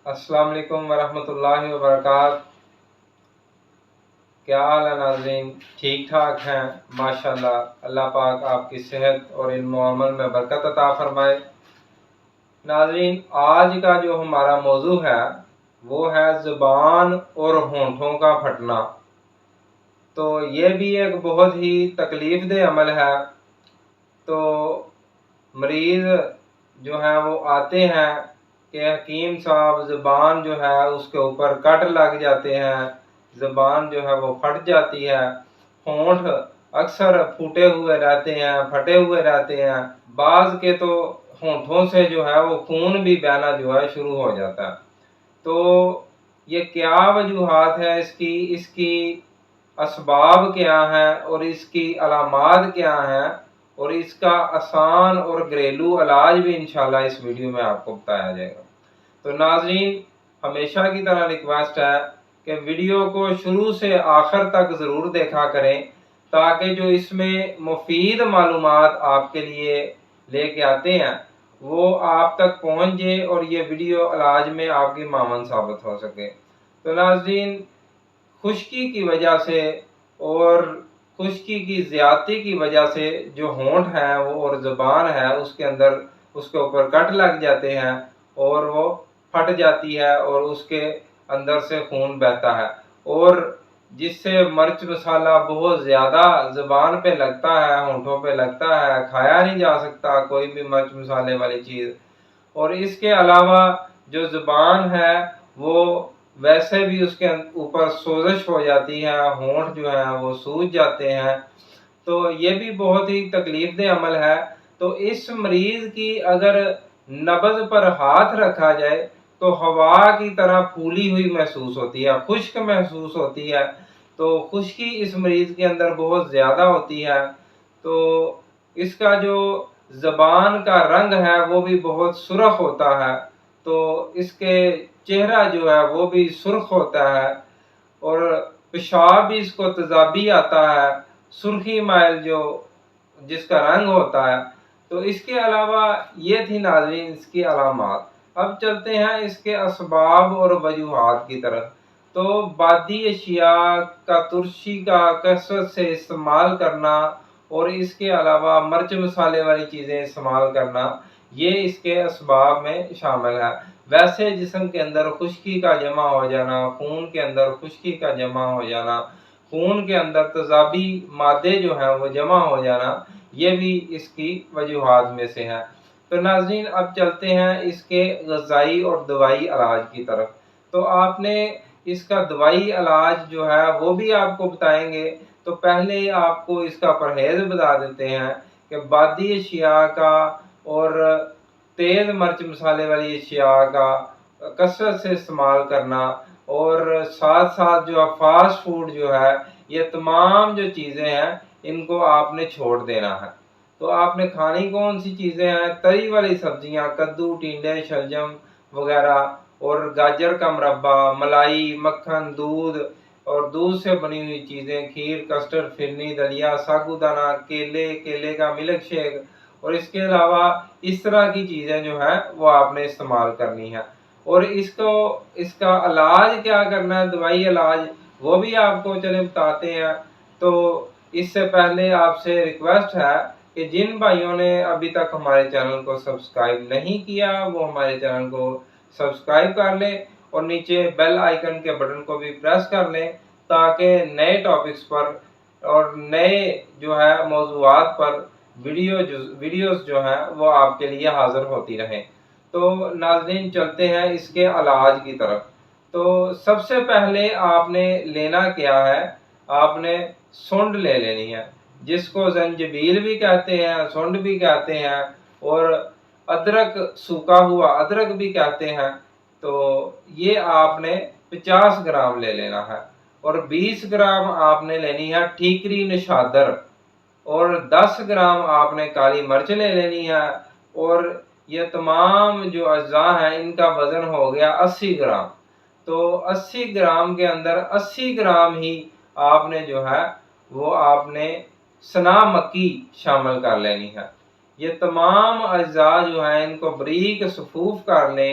السلام علیکم ورحمۃ اللہ وبرکاتہ۔ کیا حال ہے ناظرین؟ ٹھیک ٹھاک ہیں؟ ماشاءاللہ، اللہ پاک آپ کی صحت اور علم و عمل میں برکت عطا فرمائے۔ ناظرین، آج کا جو ہمارا موضوع ہے وہ ہے زبان اور ہونٹوں کا پھٹنا۔ تو یہ بھی ایک بہت ہی تکلیف دہ عمل ہے۔ تو مریض جو ہیں وہ آتے ہیں کہ حکیم صاحب زبان جو ہے اس کے اوپر کٹ لگ جاتے ہیں، زبان جو ہے وہ پھٹ جاتی ہے، ہونٹ اکثر پھوٹے ہوئے رہتے ہیں، پھٹے ہوئے رہتے ہیں، بعض کے تو ہونٹوں سے جو ہے وہ خون بھی بہنا جو ہے شروع ہو جاتا ہے۔ تو یہ کیا وجوہات ہیں اس کی اسباب کیا ہیں اور اس کی علامات کیا ہیں، اور اس کا آسان اور گھریلو علاج بھی انشاءاللہ اس ویڈیو میں آپ کو بتایا جائے گا۔ تو ناظرین، ہمیشہ کی طرح ریکویسٹ ہے کہ ویڈیو کو شروع سے آخر تک ضرور دیکھا کریں، تاکہ جو اس میں مفید معلومات آپ کے لیے لے کے آتے ہیں وہ آپ تک پہنچ جائے اور یہ ویڈیو علاج میں آپ کی معاون ثابت ہو سکے۔ تو ناظرین، خشکی کی وجہ سے اور خشکی کی زیادتی کی وجہ سے جو ہونٹ ہے وہ اور زبان ہے اس کے اوپر کٹ لگ جاتے ہیں اور وہ پھٹ جاتی ہے اور اس کے اندر سے خون بہتا ہے، اور جس سے مرچ مسالہ بہت زیادہ زبان پہ لگتا ہے، ہونٹوں پہ لگتا ہے، کھایا نہیں جا سکتا کوئی بھی مرچ مسالے والی چیز۔ اور اس کے علاوہ جو زبان ہے وہ ویسے بھی اس کے اوپر سوزش ہو جاتی ہے، ہونٹ جو ہے وہ سوج جاتے ہیں۔ تو یہ بھی بہت ہی تکلیف دہ عمل ہے۔ تو اس مریض کی اگر نبض پر ہاتھ رکھا جائے تو ہوا کی طرح پھولی ہوئی محسوس ہوتی ہے، خشک محسوس ہوتی ہے۔ تو خشکی اس مریض کے اندر بہت زیادہ ہوتی ہے۔ تو اس کا جو زبان کا رنگ ہے وہ بھی بہت سرخ ہوتا ہے، تو اس کے چہرہ جو ہے وہ بھی سرخ ہوتا ہے، اور پیشاب بھی اس کو تیزابی آتا ہے، سرخی مائل جس کا رنگ ہوتا ہے۔ تو اس کے علاوہ یہ تھی ناظرین اس کی علامات۔ اب چلتے ہیں اس کے اسباب اور وجوہات کی طرف۔ تو بادی اشیاء کا ترشی کا کثرت سے استعمال کرنا اور اس کے علاوہ مرچ مسالے والی چیزیں استعمال کرنا، یہ اس کے اسباب میں شامل ہے۔ ویسے جسم کے اندر خشکی کا جمع ہو جانا، خون کے اندر خشکی کا جمع ہو جانا، خون کے اندر تیزابی مادے جو ہیں وہ جمع ہو جانا، یہ بھی اس کی وجوہات میں سے ہے۔ تو ناظرین، اب چلتے ہیں اس کے غذائی اور دوائی علاج کی طرف۔ تو آپ نے اس کا دوائی علاج جو ہے وہ بھی آپ کو بتائیں گے۔ تو پہلے آپ کو اس کا پرہیز بتا دیتے ہیں کہ بادی اشیاء کا اور تیز مرچ مسالے والی اشیاء کا کثرت سے استعمال کرنا، اور ساتھ ساتھ جو فاسٹ فوڈ جو ہے، یہ تمام جو چیزیں ہیں ان کو آپ نے چھوڑ دینا ہے۔ تو آپ نے کھانی کون سی چیزیں ہیں؟ تری والی سبزیاں، کدو، ٹینڈے، شلجم وغیرہ، اور گاجر کا مربع، ملائی، مکھن، دودھ اور دودھ سے بنی ہوئی چیزیں، کھیر، کسٹرڈ، فرنی، دلیا، ساگودانہ، کیلے کا ملک شیک، اور اس کے علاوہ اس طرح کی چیزیں جو ہیں وہ آپ نے استعمال کرنی ہے۔ اور اس کا علاج کیا کرنا ہے، دوائی علاج، وہ بھی آپ کو چلے بتاتے ہیں۔ تو اس سے پہلے آپ سے ریکویسٹ ہے کہ جن بھائیوں نے ابھی تک ہمارے چینل کو سبسکرائب نہیں کیا وہ ہمارے چینل کو سبسکرائب کر لیں اور نیچے بیل آئیکن کے بٹن کو بھی پریس کر لیں، تاکہ نئے ٹاپکس پر اور نئے جو ہے موضوعات پر ویڈیوز جو ہیں وہ آپ کے لیے حاضر ہوتی رہیں۔ تو ناظرین، چلتے ہیں اس کے علاج کی طرف۔ تو سب سے پہلے آپ نے لینا کیا ہے، آپ نے سونڈ لے لینی ہے، جس کو زنجبیل بھی کہتے ہیں، سونڈ بھی کہتے ہیں، اور ادرک، سوکھا ہوا ادرک بھی کہتے ہیں۔ تو یہ آپ نے 50 گرام لے لینا ہے، اور 20 گرام آپ نے لینی ہے ٹھیکری نشادر، اور 10 گرام آپ نے کالی مرچ لے لینی ہے، اور یہ تمام جو اجزاء ہیں ان کا وزن ہو گیا 80 گرام۔ تو 80 گرام کے اندر 80 گرام ہی آپ نے جو ہے وہ آپ نے سنا مکی شامل کر لینی ہے۔ یہ تمام اجزاء جو ہیں ان کو باریک صفوف کر لیں،